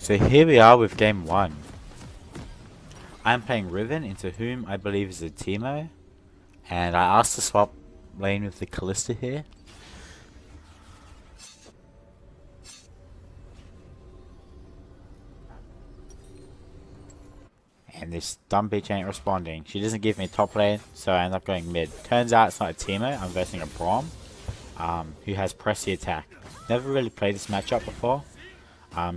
So here we are with game 1. I'm playing Riven into whom I believe is a Teemo, and I asked to swap lane with the Callista here. And this dumb bitch ain't responding. She doesn't give me top lane, so I end up going mid. Turns out it's not a Teemo, I'm versing a Braum, who has press the attack. Never really played this matchup before,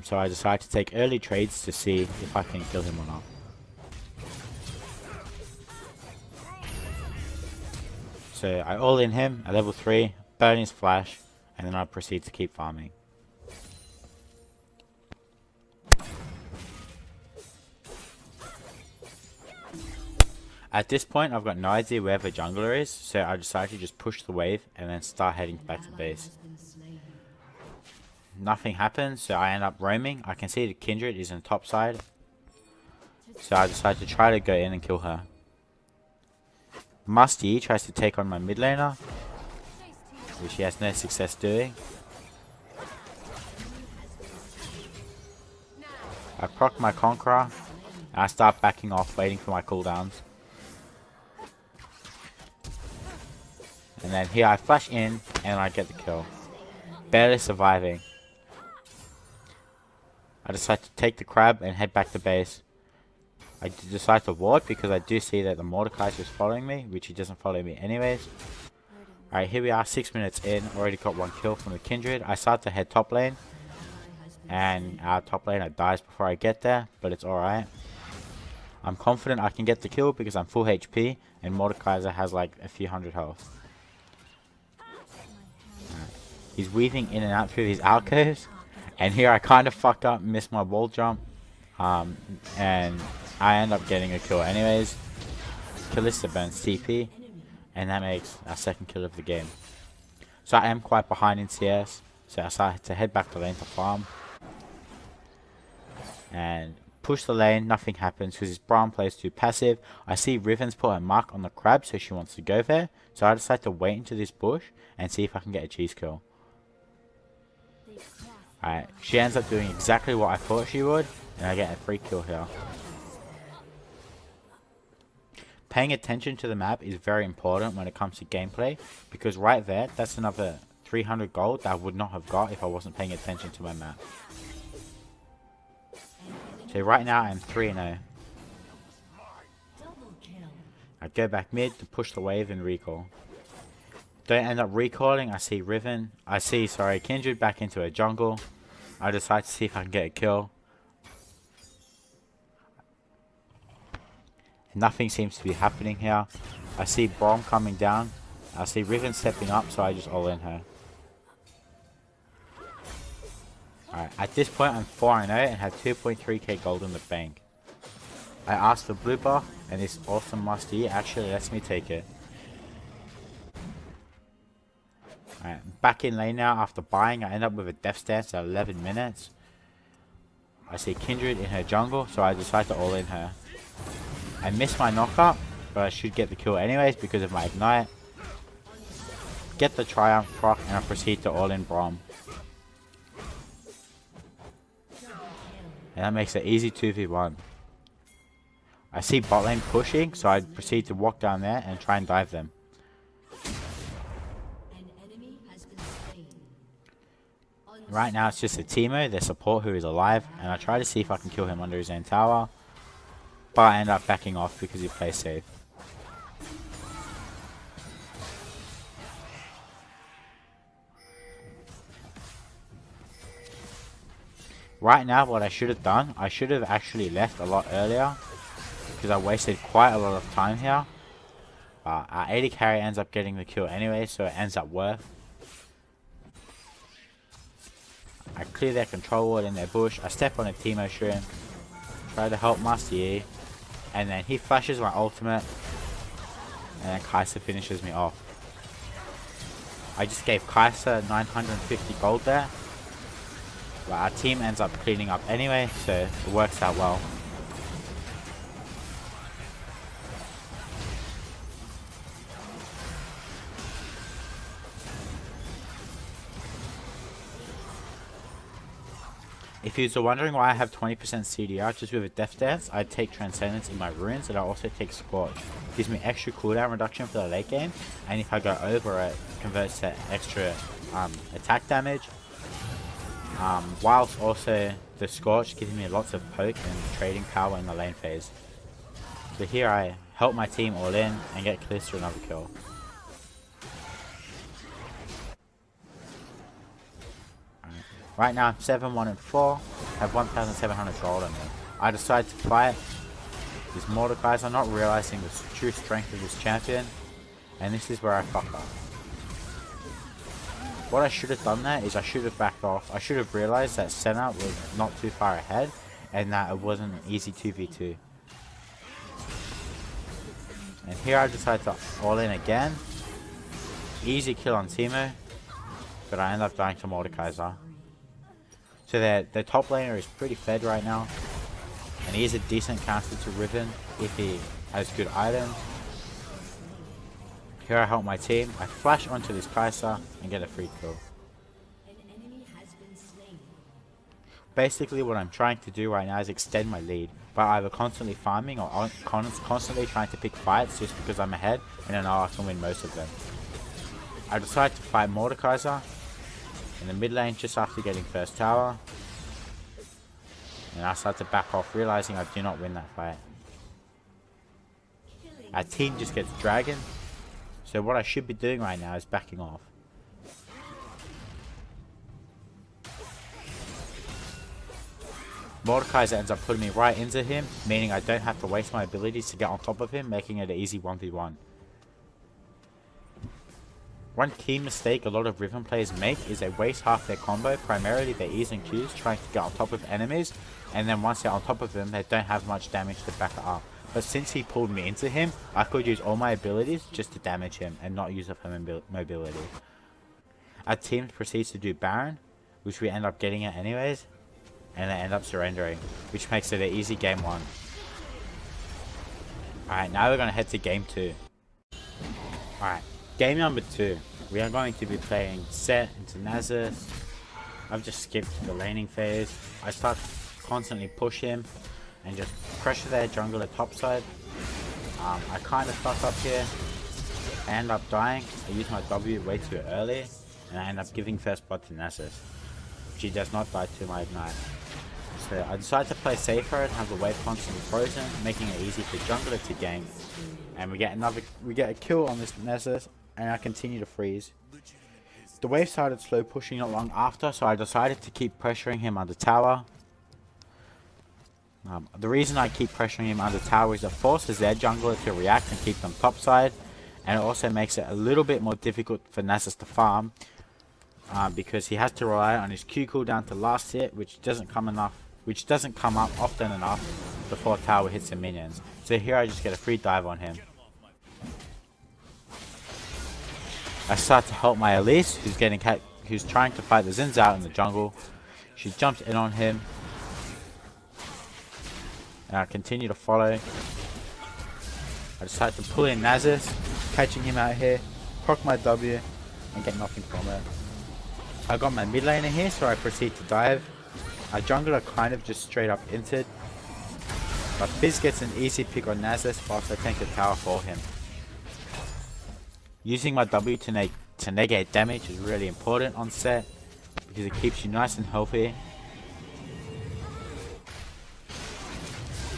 so I decided to take early trades to see if I can kill him or not. So I all in him at level 3, burn his flash, and then I proceed to keep farming. At this point I've got no idea where the jungler is, so I decided to just push the wave and then start heading back to base. Nothing happens, so I end up roaming. I can see the Kindred is on the top side, so I decided to try to go in and kill her. Musty tries to take on my mid laner, which he has no success doing. I proc my Conqueror, and I start backing off, waiting for my cooldowns. And then here I flash in, and I get the kill. Barely surviving. I decide to take the crab and head back to base. I decide to ward because I do see that the Mordecai is following me, which he doesn't follow me anyways. Alright, here we are, 6 minutes in. Already got one kill from the Kindred. I start to head top lane. And our top laner dies before I get there, but it's alright. I'm confident I can get the kill because I'm full HP, and Mordecai has like a few hundred health. He's weaving in and out through these alcoves, and here I kind of fucked up, missed my wall jump, and I end up getting a kill anyways. Callista burns TP, and that makes our second kill of the game. So I am quite behind in CS, so I decided to head back to lane to farm. And push the lane, nothing happens because his Braum plays too passive. I see Riven's put a mark on the crab, so she wants to go there. So I decide to wait into this bush and see if I can get a cheese kill. Alright, she ends up doing exactly what I thought she would, and I get a free kill here. Paying attention to the map is very important when it comes to gameplay, because right there, that's another 300 gold that I would not have got if I wasn't paying attention to my map. So right now I'm 3-0. I go back mid to push the wave and recall. Don't end up recalling. I see Kindred back into a jungle. I decide to see if I can get a kill. Nothing seems to be happening here. I see Braum coming down. I see Riven stepping up, so I just all in her. Alright, at this point I'm 4-0 and have 2.3k gold in the bank. I asked for blue buff, and this awesome musty actually lets me take it. Alright, back in lane now after buying. I end up with a death stance at 11 minutes. I see Kindred in her jungle, so I decide to all in her. I miss my knockup, but I should get the kill anyways because of my ignite. Get the triumph proc, and I proceed to all in Braum. And that makes it easy 2v1. I see bot lane pushing, so I proceed to walk down there and try and dive them. Right now it's just a Teemo, their support, who is alive, and I try to see if I can kill him under his own tower, but I end up backing off because he plays safe. Right now what I should have done, I should have actually left a lot earlier, because I wasted quite a lot of time here. Our AD carry ends up getting the kill anyway, so it ends up worth. I clear their control ward in their bush. I step on a Teemo shroom, try to help Musty, and then he flashes my ultimate, and then Kai'Sa finishes me off. I just gave Kai'Sa 950 gold there, but our team ends up cleaning up anyway, so it works out well. If you're wondering why I have 20% CDR just with a Death Dance, I take Transcendence in my runes and I also take Scorch. Gives me extra cooldown reduction for the late game, and if I go over it, converts to extra attack damage. Whilst also the Scorch gives me lots of poke and trading power in the lane phase. So here I help my team all in and get close to another kill. Right now I'm 7-1-4, have 1,700 gold on me. I decide to fight this Mordekaiser, not realizing the true strength of this champion, and this is where I fuck up. What I should have done there is I should have backed off. I should have realized that Senna was not too far ahead and that it wasn't an easy 2v2. And here I decide to all in again. Easy kill on Teemo, but I end up dying to Mordekaiser. So their top laner is pretty fed right now, and he is a decent caster to Riven if he has good items. Here I help my team, I flash onto this Kai'Sa and get a free kill. Basically what I'm trying to do right now is extend my lead by either constantly farming or constantly trying to pick fights just because I'm ahead and I know I can win most of them. I decide to fight Mordekaiser in the mid lane just after getting first tower, and I start to back off realizing I do not win that fight. Our team just gets dragon, so what I should be doing right now is backing off. Mordekaiser ends up putting me right into him, meaning I don't have to waste my abilities to get on top of him, making it an easy 1v1. One key mistake a lot of Riven players make is they waste half their combo, primarily their E's and Q's, trying to get on top of enemies, and then once they're on top of them, they don't have much damage to back it up. But since he pulled me into him, I could use all my abilities just to damage him and not use up her mobility. Our team proceeds to do Baron, which we end up getting it anyways, and they end up surrendering, which makes it an easy game 1. Alright, now we're going to head to game 2. Alright, game number 2. We are going to be playing Sett into Nasus. I've just skipped the laning phase. I start to constantly push him and just pressure their jungler topside. I kind of fuck up here. I end up dying. I use my W way too early, and I end up giving first blood to Nasus. She does not die to my ignite. So I decide to play safer and have the wave constantly frozen, making it easy for jungler to gank. And we get a kill on this Nasus, and I continue to freeze. The wave started slow pushing not long after, so I decided to keep pressuring him under tower. The reason I keep pressuring him under tower is it forces their jungler to react and keep them topside, and it also makes it a little bit more difficult for Nasus to farm, because he has to rely on his Q cooldown to last hit, which doesn't come up often enough before tower hits the minions. So here I just get a free dive on him. I start to help my Elise, who's trying to fight the Xin Zhao in the jungle. She jumps in on him, and I continue to follow. I decide to pull in Nasus, catching him out here, proc my W, and get nothing from it. I got my mid laner here, so I proceed to dive. Our jungler kind of just straight up entered, but Fizz gets an easy pick on Nasus whilst I tank the tower for him. Using my W to negate damage is really important on Sett, because it keeps you nice and healthy.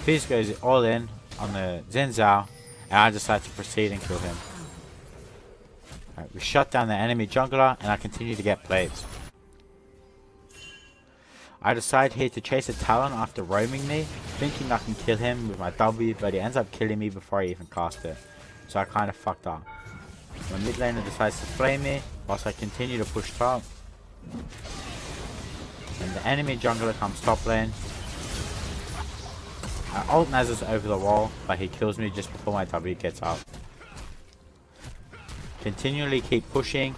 Fizz goes all in on the Xin Zhao, and I decide to proceed and kill him. Alright, we shut down the enemy jungler, and I continue to get plates. I decide here to chase a Talon after roaming me, thinking I can kill him with my W, but he ends up killing me before I even cast it. So I kind of fucked up. My mid laner decides to flame me, whilst I continue to push top. And the enemy jungler comes top lane. I ult Nasus over the wall, but he kills me just before my W gets up. Continually keep pushing,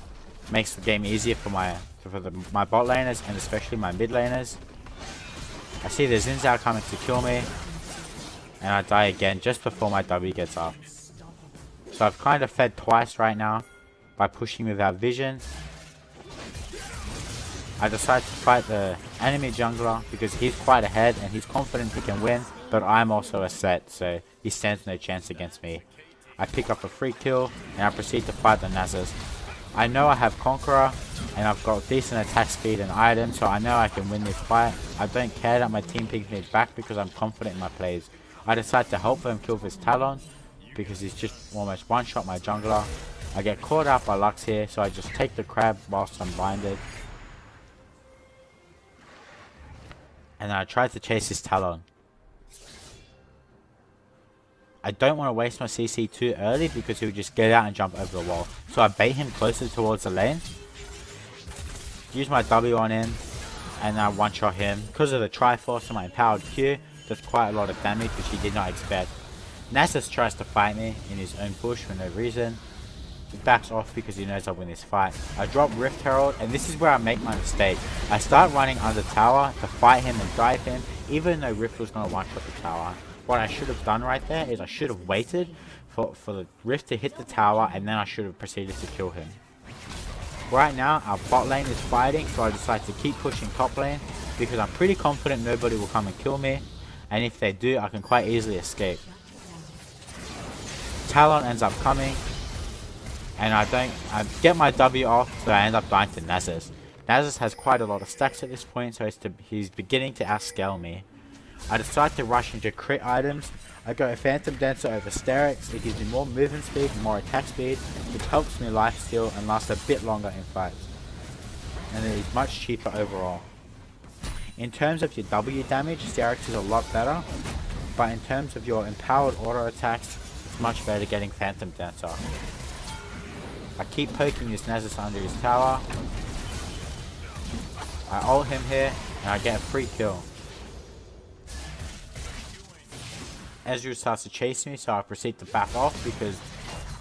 makes the game easier for my bot laners and especially my mid laners. I see the Xin Zhao coming to kill me, and I die again just before my W gets up. So I've kind of fed twice right now by pushing without vision. I decide to fight the enemy jungler because he's quite ahead and he's confident he can win, but I'm also a Sett, so he stands no chance against me. I pick up a free kill and I proceed to fight the Nasus. I know I have Conqueror and I've got decent attack speed and items, so I know I can win this fight. I don't care that my team pings me back because I'm confident in my plays. I decide to help him kill this Talon because he's just almost one-shot my jungler. I get caught out by Lux here, so I just take the crab whilst I'm blinded. And then I try to chase this Talon. I don't want to waste my CC too early because he would just get out and jump over the wall. So I bait him closer towards the lane. Use my W on him. And I one-shot him. Because of the Triforce and my empowered Q, does quite a lot of damage which he did not expect. Nasus tries to fight me in his own bush for no reason. He backs off because he knows I'll win this fight. I drop Rift Herald, and this is where I make my mistake. I start running under tower to fight him and dive him, even though Rift was going to one-shot the tower. What I should have done right there is I should have waited for the Rift to hit the tower, and then I should have proceeded to kill him. Right now, our bot lane is fighting, so I decide to keep pushing top lane, because I'm pretty confident nobody will come and kill me, and if they do, I can quite easily escape. Talon ends up coming, and I get my W off, so I end up dying to Nasus. Nasus has quite a lot of stacks at this point, so he's beginning to outscale me. I decide to rush into crit items. I go Phantom Dancer over Sterix. It gives me more movement speed and more attack speed, which helps me lifesteal and lasts a bit longer in fights. And it is much cheaper overall. In terms of your W damage, Sterix is a lot better, but in terms of your empowered auto attacks, it's much better getting Phantom Dancer. I keep poking this Nasus under his tower. I ult him here, and I get a free kill. Ezreal starts to chase me, so I proceed to back off because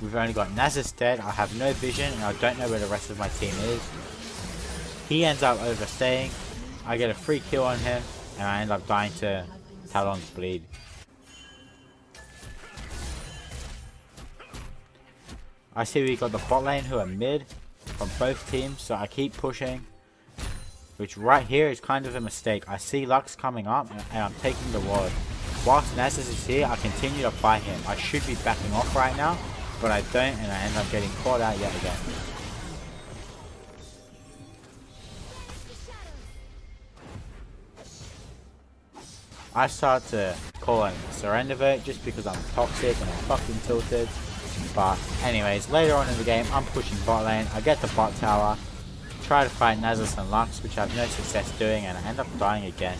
we've only got Nasus dead, I have no vision, and I don't know where the rest of my team is. He ends up overstaying, I get a free kill on him, and I end up dying to Talon's bleed. I see we got the bot lane who are mid from both teams, so I keep pushing, which right here is kind of a mistake. I see Lux coming up, and I'm taking the ward. Whilst Nasus is here, I continue to fight him. I should be backing off right now, but I don't, and I end up getting caught out yet again. I start to call him surrender vote just because I'm toxic and I'm fucking tilted. But anyways, later on in the game, I'm pushing bot lane. I get the bot tower, try to fight Nasus and Lux, which I have no success doing, and I end up dying again.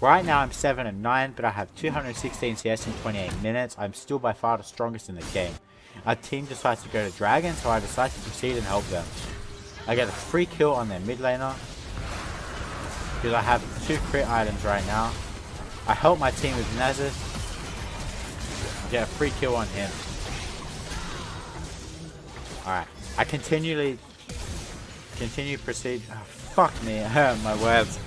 Right now I'm 7 and 9, but I have 216 CS in 28 minutes. I'm still by far the strongest in the game. Our team decides to go to Dragon, so I decide to proceed and help them. I get a free kill on their mid laner, because I have 2 crit items right now. I help my team with Nasus. I get a free kill on him. Alright, I continue proceed. Oh, fuck me, I hurt my words.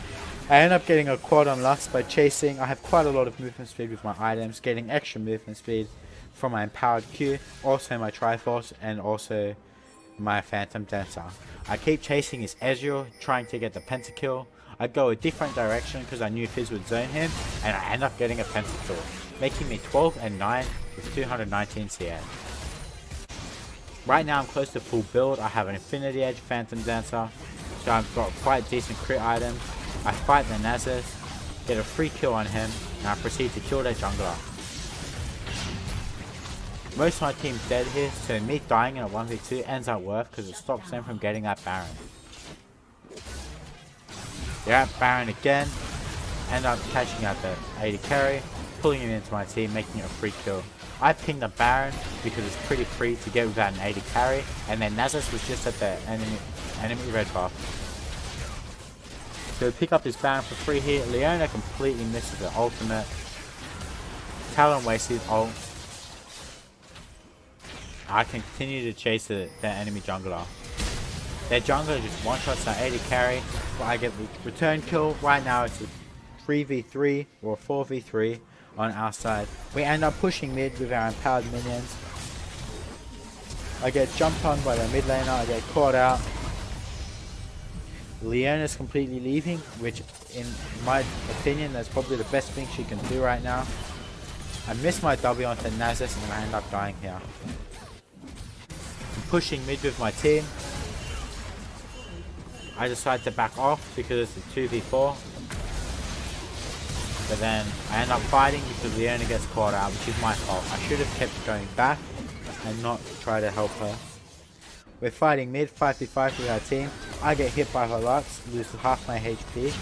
I end up getting a quad on Lux by chasing. I have quite a lot of movement speed with my items, getting extra movement speed from my empowered Q, also my Triforce, and also my Phantom Dancer. I keep chasing his Ezreal, trying to get the Pentakill. I go a different direction because I knew Fizz would zone him, and I end up getting a Pentakill, making me 12 and 9 with 219 CS. Right now I'm close to full build. I have an Infinity Edge Phantom Dancer, so I've got quite decent crit items. I fight the Nasus, get a free kill on him, and I proceed to kill their jungler. Most of my team's dead here, so me dying in a 1v2 ends up worth because it stops them from getting that Baron. They're at Baron again, end up catching out the AD carry, pulling him into my team, making it a free kill. I pinged the Baron because it's pretty free to get without an AD carry, and then Nasus was just at the enemy red buff. So pick up this Baron for free here. Leona completely misses the ultimate. Talon wastes his ult. I can continue to chase the enemy jungler. Their jungler just one-shots their AD carry, but I get the return kill. Right now it's a 3v3 or a 4v3 on our side. We end up pushing mid with our empowered minions. I get jumped on by their mid laner, I get caught out. Leona's completely leaving, which in my opinion, that's probably the best thing she can do right now. I missed my W onto Nasus and I end up dying here. I'm pushing mid with my team. I decide to back off because it's a 2v4. But then I end up fighting because Leona gets caught out, which is my fault. I should have kept going back and not try to help her. We're fighting mid 5v5 with our team. I get hit by her Lux, lose half my HP.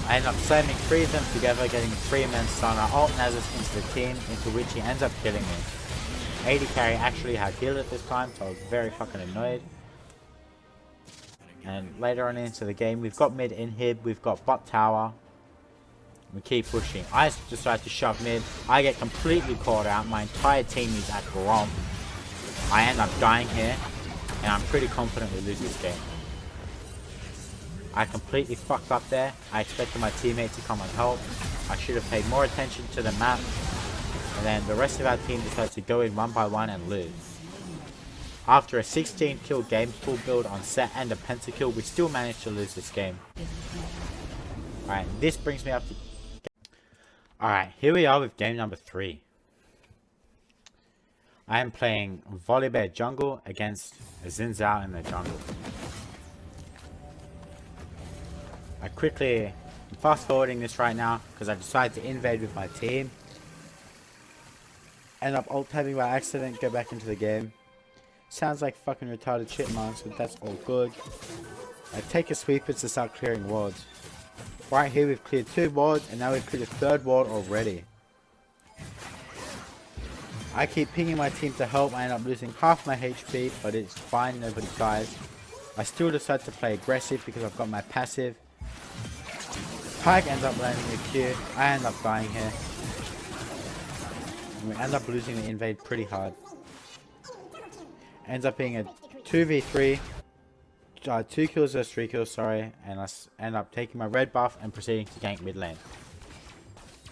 I end up slamming 3 of them together, getting 3-man stun. I ult Nasus into the team, into which he ends up killing me. AD carry actually had heal at this time, so I was very fucking annoyed. And later on into the game, we've got mid inhib, we've got bot tower. We keep pushing. I decide to shove mid. I get completely caught out. My entire team is at Grom. I end up dying here, and I'm pretty confident we lose this game. I completely fucked up there. I expected my teammate to come and help. I should have paid more attention to the map. And then the rest of our team decided to go in one by one and lose. After a 16 kill game full build on Sett and a Pentakill, we still managed to lose this game. Alright, this brings me up to... Alright, here we are with game number 3. I am playing Volibear jungle against Xin Zhao in the jungle. I quickly... I'm fast forwarding this right now because I decided to invade with my team. End up alt tabbing by accident, go back into the game. Sounds like fucking retarded chipmunks, but that's all good. I take a sweeper to start clearing wards. Right here we've cleared 2 wards and now we've cleared a 3rd ward already. I keep pinging my team to help. I end up losing half my HP, but it's fine, nobody dies. I still decide to play aggressive because I've got my passive. Pyke ends up landing the Q. I end up dying here. And we end up losing the invade pretty hard. Ends up being a 2v3. 2 kills versus 3 kills, sorry. And I end up taking my red buff and proceeding to gank mid lane.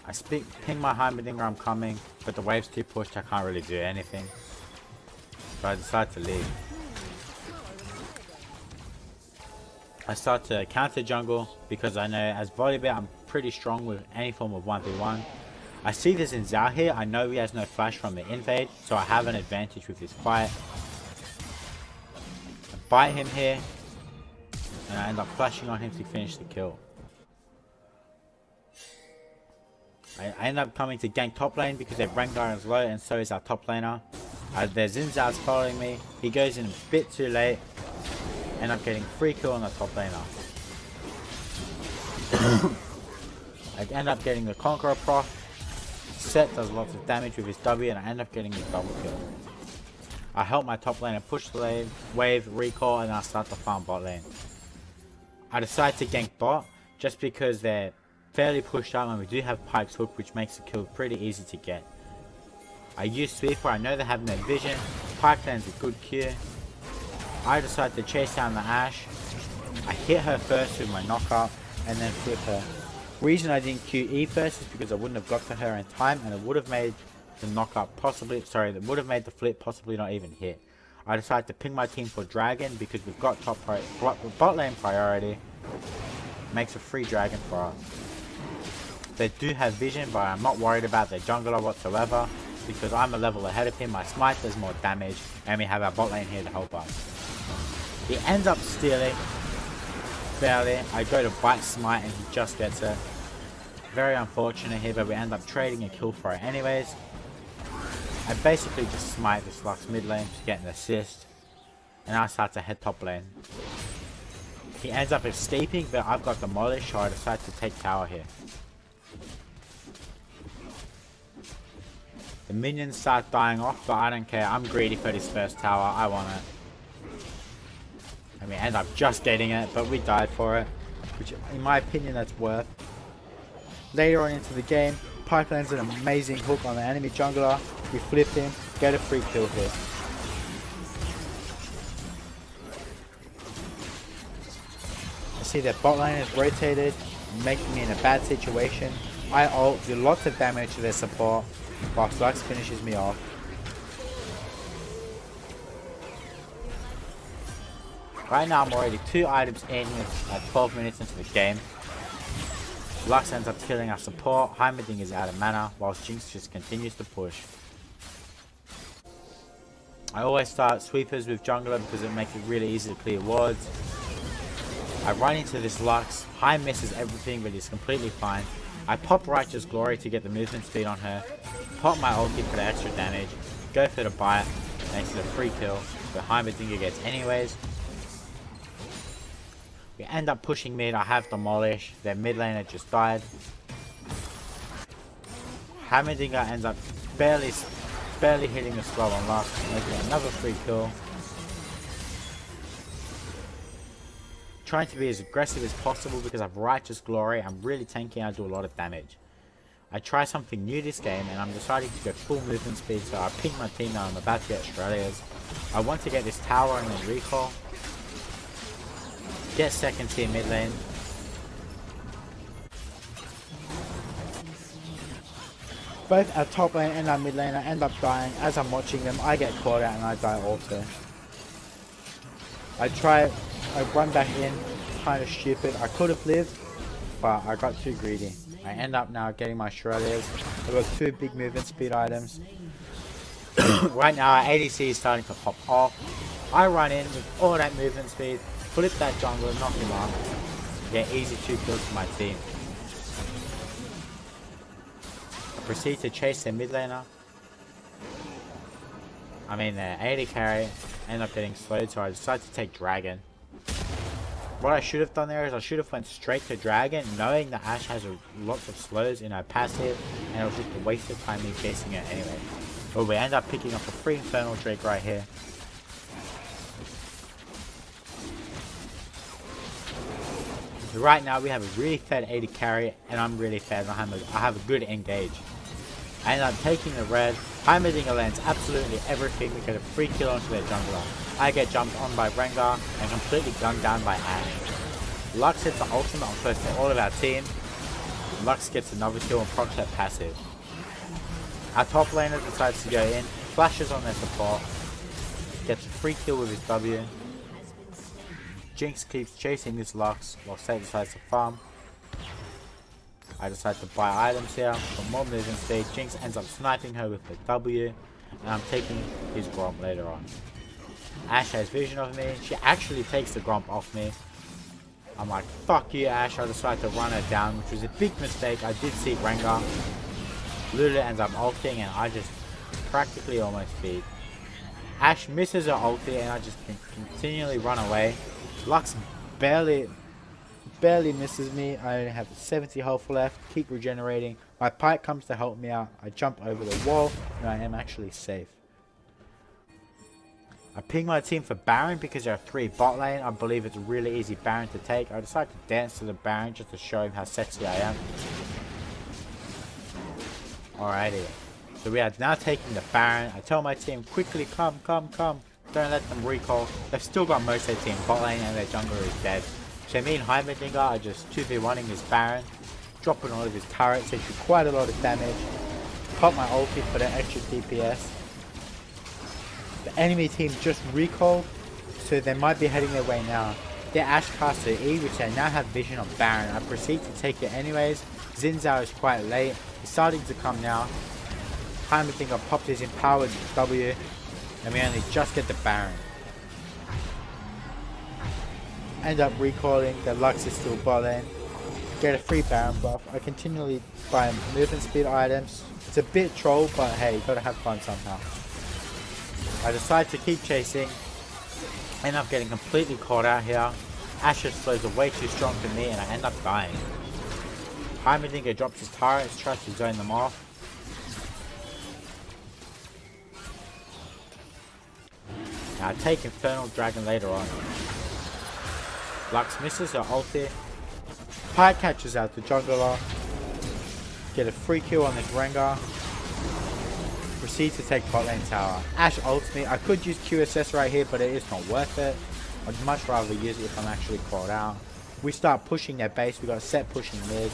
I ping my Heimerdinger, I'm coming, but the wave's too pushed, I can't really do anything. So I decide to leave. I start to counter jungle because I know as Volibear I'm pretty strong with any form of 1v1. I see this in Zhao here, I know he has no flash from the invade, so I have an advantage with this fight. I bite him here, and I end up flashing on him to finish the kill. I end up coming to gank top lane because their Rengar is low and so is our top laner. Their Xin Zhao's following me, he goes in a bit too late. End up getting free kill on the top laner. I end up getting the Conqueror proc. Sett does lots of damage with his W and I end up getting the double kill. I help my top laner push the wave, recall, and I start to farm bot lane. I decide to gank bot just because they're fairly pushed out and we do have Pyke's hook, which makes the kill pretty easy to get. I use sweeper, I know they have no vision. Pyke lands a good Q. I decide to chase down the Ashe. I hit her first with my knockup and then flip her. Reason I didn't QE first is because I wouldn't have got to her in time and it would have made the knockup possibly, sorry, that would have made the flip possibly not even hit. I decided to ping my team for dragon because we've got bot lane priority. Makes a free dragon for us. They do have vision, but I'm not worried about their jungler whatsoever because I'm a level ahead of him. My smite does more damage and we have our bot lane here to help us. He ends up stealing. Barely. I go to bite smite and he just gets it. Very unfortunate here, but we end up trading a kill for it anyways. I basically just smite this Lux mid lane to get an assist. And I start to head top lane. He ends up escaping, but I've got demolished, so I decide to take tower here. The minions start dying off, but I don't care. I'm greedy for this first tower. I want it. And we end up just getting it, but we died for it. Which, in my opinion, that's worth. Later on into the game, Pyke lands an amazing hook on the enemy jungler. We flip him, get a free kill here. I see that bot lane is rotated, making me in a bad situation. I ult, do lots of damage to their support, whilst Lux finishes me off. Right now I'm already 2 items in with 12 minutes into the game. Lux ends up killing our support, Heimerdinger is out of mana, whilst Jinx just continues to push. I always start sweepers with jungler because it makes it really easy to clear wards. I run into this Lux, High misses everything but he's completely fine. I pop Righteous Glory to get the movement speed on her, pop my ulti for the extra damage, go for the bite, makes it a free kill, but Heimerdinger gets anyways. We end up pushing mid, I have Demolish, their mid laner just died. Heimerdinger ends up barely hitting the slow on Lux, making another free kill. Trying to be as aggressive as possible because I've Righteous Glory, I'm really tanky, I do a lot of damage. I try something new this game and I'm deciding to go full movement speed, so I ping my team now I'm about to get Australia's. I want to get this tower and then recall. Get second tier mid lane. Both our top lane and our mid laner end up dying. As I'm watching them, I get caught out and I die also. I run back in, kind of stupid. I could have lived, but I got too greedy. I end up now getting my Shreddiers. I've got 2 big movement speed items. Right now our ADC is starting to pop off. I run in with all that movement speed, flip that jungler, knock him off. Get easy 2 kills for my team. I proceed to chase their mid laner. Their AD carry. End up getting slowed, so I decided to take Dragon. What I should have done there is I should have went straight to Dragon, knowing that Ashe has lots of slows in her passive, and it was just a waste of time me chasing it anyway. But we end up picking up a free Infernal Drake right here. So right now we have a really fed AD carry, and I'm really fed. I have a good engage. I end up taking the red. Heimerdinger lands absolutely everything. We get a free kill onto their jungler. I get jumped on by Rengar and completely gunned down by Ashe. Lux hits the ultimate on first to all of our team. Lux gets another kill and procs her passive. Our top laner decides to go in, flashes on their support, gets a free kill with his W. Jinx keeps chasing this Lux while Sett decides to farm. I decide to buy items here for more movement speed. Jinx ends up sniping her with the W, and I'm taking his Gromp later on. Ashe has vision of me. She actually takes the Gromp off me. I'm like, fuck you, Ashe. I decide to run her down, which was a big mistake. I did see Rengar. Lulu ends up ulting, and I just practically almost beat. Ashe misses her ulti, and I just continually run away. Lux barely misses me. I only have 70 health left. Keep regenerating. My Pike comes to help me out. I jump over the wall, and I am actually safe. I ping my team for Baron because there are 3 bot lane. I believe it's a really easy Baron to take. I decide to dance to the Baron just to show him how sexy I am. Alrighty. So we are now taking the Baron. I tell my team, quickly come. Don't let them recall. They've still got most of their team bot lane and their jungler is dead. So me and Heimerdinger are just 2v1ing this Baron. Dropping all of his turrets. They do quite a lot of damage. Pop my ulti for the extra DPS. The enemy team just recalled, so they might be heading their way now. Their Ashe casts their E, which they now have vision on Baron. I proceed to take it anyways. Xin Zhao is quite late. He's starting to come now. Heimerdinger popped his empowered W, and we only just get the Baron. End up recalling. The Lux is still bot lane. Get a free Baron buff. I continually buy movement speed items. It's a bit troll, but hey, you gotta have fun somehow. I decide to keep chasing. End up getting completely caught out here. Ashe's flows are way too strong for me and I end up dying. Heimerdinger drops his turrets, tries to zone them off. Now I take Infernal Dragon later on. Lux misses her ulti. Pike catches out the jungler. Get a free kill on this Rengar. Proceed to take bot lane tower. Ashe ults me. I could use QSS right here, but it is not worth it. I'd much rather use it if I'm actually caught out. We start pushing their base. We got Sett pushing mid.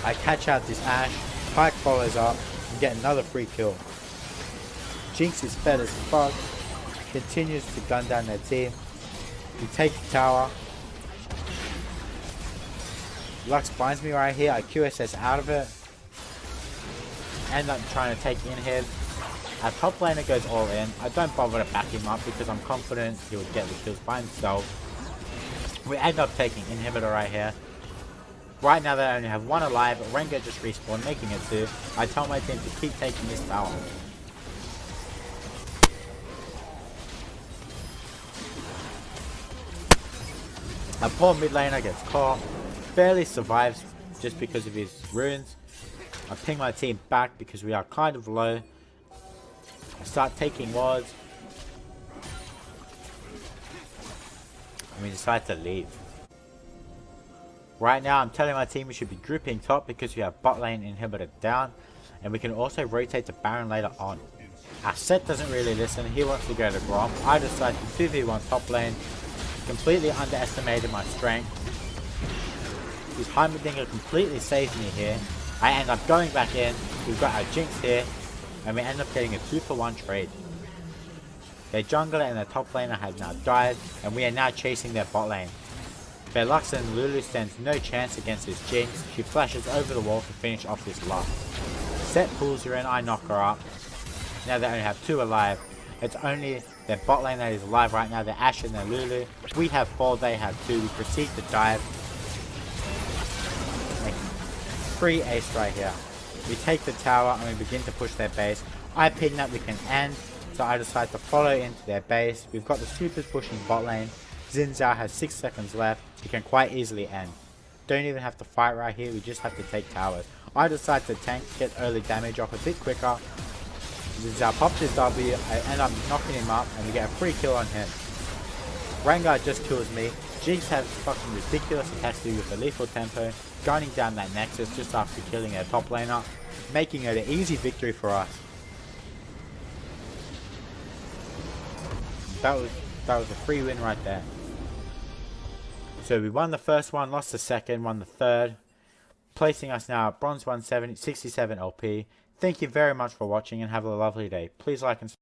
I catch out this Ashe. Pike follows up and get another free kill. Jinx is fed as fuck. continues to gun down their team. We take the tower. Lux finds me right here. I QSS out of it. End up trying to take inhib. Our top laner goes all in. I don't bother to back him up because I'm confident he will get the kills by himself. We end up taking inhibitor right here. Right now they only have one alive, but Rengar just respawned, making it 2. I tell my team to keep taking this tower. Our poor mid laner gets caught, barely survives just because of his runes. I ping my team back because we are kind of low. I start taking wards. And we decide to leave. Right now I'm telling my team we should be grouping top because we have bot lane inhibitor down. And we can also rotate to Baron later on. Our Sett doesn't really listen, he wants to go to Grom. I decide to 2v1 top lane. Completely underestimated my strength. His Heimerdinger completely saves me here. I end up going back in. We've got our Jinx here. And we end up getting a 2-for-1 trade. Their jungler and their top laner has now died. And we are now chasing their bot lane. Their Lux and Lulu stands no chance against this Jinx. She flashes over the wall to finish off this Lux. Sett pulls her in, I knock her up. Now they only have 2 alive. It's only their bot lane that is alive right now, their Ashe and their Lulu. We have 4, they have 2. We proceed to dive. Free ace right here. We take the tower and we begin to push their base. I ping that we can end, so I decide to follow into their base. We've got the supers pushing bot lane. Xin Zhao has 6 seconds left. We can quite easily end. Don't even have to fight right here, we just have to take towers. I decide to tank, get early damage off a bit quicker. Xin Zhao pops his W, I end up knocking him up and we get a free kill on him. Rengar just kills me. Jinx has fucking ridiculous capacity with a lethal tempo, gunning down that Nexus just after killing their top laner, making it an easy victory for us. That was a free win right there. So we won the first one, lost the second, won the third, placing us now at bronze 170, 67 LP. Thank you very much for watching and have a lovely day. Please like and subscribe.